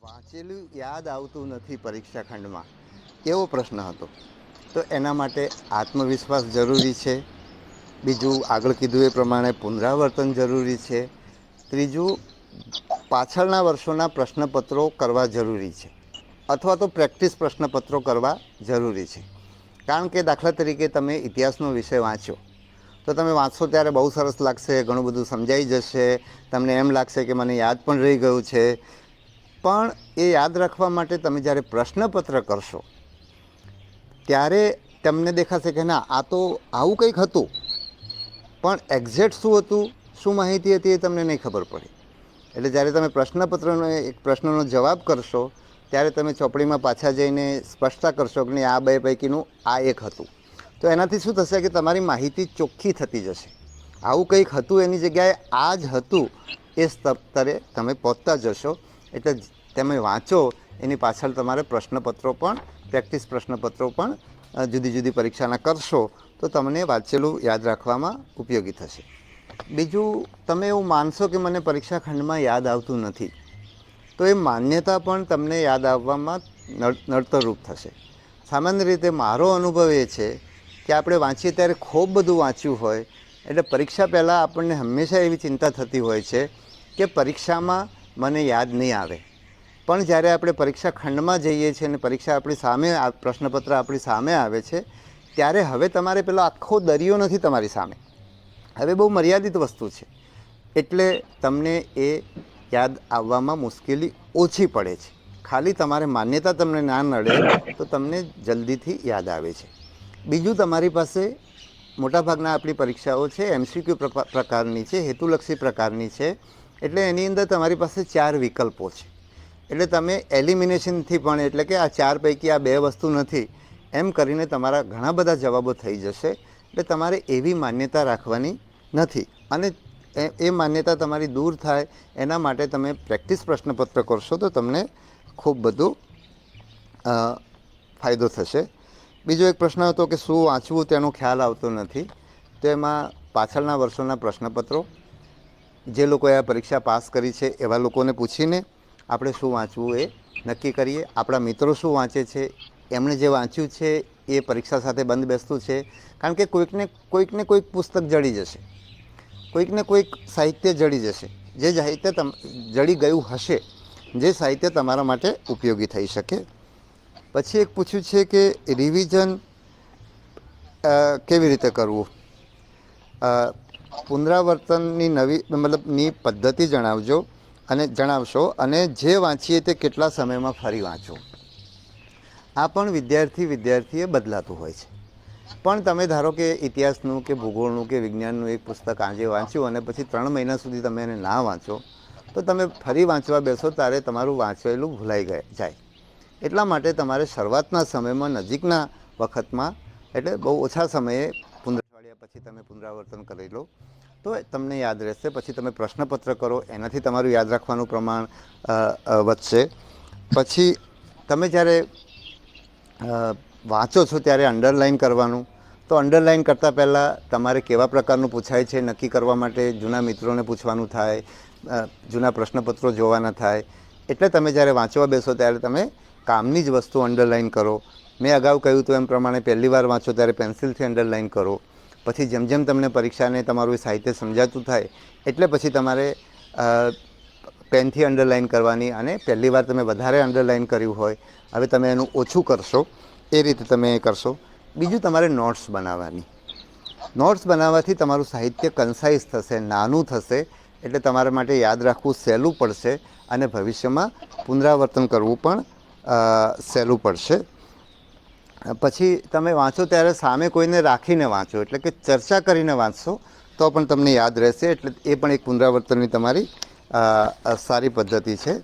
વાંચેલું યાદ આવતું નથી પરીક્ષા ખંડમાં, એવો પ્રશ્ન હતો. તો એના માટે આત્મવિશ્વાસ જરૂરી છે. બીજું, આગળ કીધું એ પ્રમાણે પુનરાવર્તન જરૂરી છે. ત્રીજું, પાછળના વર્ષોના પ્રશ્નપત્રો કરવા જરૂરી છે, અથવા તો પ્રેક્ટિસ પ્રશ્નપત્રો કરવા જરૂરી છે. કારણ કે દાખલા તરીકે તમે ઇતિહાસનો વિષય વાંચો તો તમે વાંચશો ત્યારે બહુ સરસ લાગશે, ઘણું બધું સમજાઈ જશે, તમને એમ લાગશે કે મને યાદ પણ રહી ગયું છે. પણ એ યાદ રાખવા માટે તમે જ્યારે પ્રશ્નપત્ર કરશો ત્યારે તમને દેખાશે કે ના, આ તો આવું કંઈક હતું, પણ એક્ઝેક્ટ શું હતું, શું માહિતી હતી, એ તમને નહીં ખબર પડે. એટલે જ્યારે તમે પ્રશ્નપત્રનો એક પ્રશ્નનો જવાબ કરશો ત્યારે તમે ચોપડીમાં પાછા જઈને સ્પષ્ટતા કરશો કે આ બે પૈકીનું આ એક હતું. તો એનાથી શું થશે કે તમારી માહિતી ચોખ્ખી થતી જશે. આવું કંઈક હતું એની જગ્યાએ આ જ હતું એ સ્તરે તમે પહોંચતા જશો. એટલે તમે વાંચો એની પાછળ તમારે પ્રશ્નપત્રો પણ, પ્રેક્ટિસ પ્રશ્નપત્રો પણ જુદી જુદી પરીક્ષાના કરશો તો તમને વાંચેલું યાદ રાખવામાં ઉપયોગી થશે. બીજું, તમે એવું માનશો કે મને પરીક્ષા ખંડમાં યાદ આવતું નથી, તો એ માન્યતા પણ તમને યાદ આવવામાં નડતરરૂપ થશે. સામાન્ય રીતે મારો અનુભવ એ છે કે આપણે વાંચીએ ત્યારે ખૂબ બધું વાંચ્યું હોય એટલે પરીક્ષા પહેલાં આપણને હંમેશા એવી ચિંતા થતી હોય છે કે પરીક્ષામાં મને યાદ નહીં આવે. પણ જ્યારે આપણે પરીક્ષા ખંડમાં જઈએ છીએ અને પરીક્ષા આપણી સામે, પ્રશ્નપત્ર આપણી સામે આવે છે ત્યારે હવે તમારે પેલો આખો દરિયો નથી તમારી સામે, હવે બહુ મર્યાદિત વસ્તુ છે. એટલે તમને એ યાદ આવવામાં મુશ્કેલી ઓછી પડે છે. ખાલી તમારે માન્યતા તમને ના નડે તો તમને જલ્દીથી યાદ આવે છે. બીજું, તમારી પાસે મોટાભાગના આપણી પરીક્ષાઓ છે MCQ પ્રકારની છે, હેતુલક્ષી પ્રકારની છે. એટલે એની અંદર તમારી પાસે 4 વિકલ્પો છે. એટલે તમે એલિમિનેશનથી પણ, એટલે કે આ 4 પૈકી આ 2 વસ્તુ નથી એમ કરીને તમારા ઘણા બધા જવાબો થઈ જશે. એટલે તમારે એવી માન્યતા રાખવાની નથી. અને એ માન્યતા તમારી દૂર થાય એના માટે તમે પ્રેક્ટિસ પ્રશ્નપત્ર કરશો તો તમને ખૂબ બધું ફાયદો થશે. બીજો એક પ્રશ્ન હતો કે શું વાંચવું તેનો ખ્યાલ આવતો નથી. તો એમાં પાછળના વર્ષોના પ્રશ્નપત્રો, જે લોકોએ આ પરીક્ષા પાસ કરી છે એવા લોકોને પૂછીને આપણે શું વાંચવું એ નક્કી કરીએ. આપણા મિત્રો શું વાંચે છે, એમણે જે વાંચ્યું છે એ પરીક્ષા સાથે બંધ બેસતું છે. કારણ કે કોઈકને કોઈક પુસ્તક જડી જશે, કોઈકને કોઈક સાહિત્ય જડી જશે, જે સાહિત્ય જડી ગયું હશે, જે સાહિત્ય તમારા માટે ઉપયોગી થઈ શકે. પછી એક પૂછ્યું છે કે રિવિઝન કેવી રીતે કરવું, પુનરાવર્તનની ની પદ્ધતિ જણાવશો અને જે વાંચીએ તે કેટલા સમયમાં ફરી વાંચો. આ પણ વિદ્યાર્થીએ બદલાતું હોય છે. પણ તમે ધારો કે ઇતિહાસનું કે ભૂગોળનું કે વિજ્ઞાનનું એક પુસ્તક આજે વાંચ્યું અને પછી 3 મહિના સુધી તમે એને ના વાંચો તો તમે ફરી વાંચવા બેસો ત્યારે તમારું વાંચેલું ભૂલાઈ જાય. એટલા માટે તમારે શરૂઆતના સમયમાં, નજીકના વખતમાં, એટલે બહુ ઓછા સમયે અઠવાડિયા પછી તમે પુનરાવર્તન કરી લો તો તમને યાદ રહેશે. પછી તમે પ્રશ્નપત્ર કરો, એનાથી તમારું યાદ રાખવાનું પ્રમાણ વધશે. પછી તમે જ્યારે વાંચો છો ત્યારે અંડરલાઇન કરવાનું. તો અંડરલાઇન કરતાં પહેલાં તમારે કેવા પ્રકારનું પૂછાય છે નક્કી કરવા માટે જૂના મિત્રોને પૂછવાનું થાય, જૂના પ્રશ્નપત્રો જોવાના થાય. એટલે તમે જ્યારે વાંચવા બેસો ત્યારે તમે કામની જ વસ્તુ અંડરલાઇન કરો. મેં અગાઉ કહ્યું હતું એમ પ્રમાણે પહેલી વાર વાંચો ત્યારે પેન્સિલથી અંડરલાઇન કરો. પછી જેમ જેમ તમને પરીક્ષાને તમારું સાહિત્ય સમજાતું થાય એટલે પછી તમારે પેનથી અંડરલાઇન કરવાની, અને પહેલી વાર તમે વધારે અંડરલાઇન કર્યું હોય હવે તમે એનું ઓછું કરશો, એ રીતે તમે એ કરશો. બીજું, તમારે નોટ્સ બનાવવાની. નોટ્સ બનાવવાથી તમારું સાહિત્ય કન્સાઇઝ થશે, નાનું થશે. એટલે તમારા માટે યાદ રાખવું સહેલું પડશે અને ભવિષ્યમાં પુનરાવર્તન કરવું પણ સહેલું પડશે. પછી તમે વાંચો ત્યારે સામે કોઈને રાખીને વાંચો, એટલે કે ચર્ચા કરીને વાંચશો તો પણ તમને યાદ રહેશે. એટલે એ પણ એક પુનરાવર્તનની તમારી સારી પદ્ધતિ છે.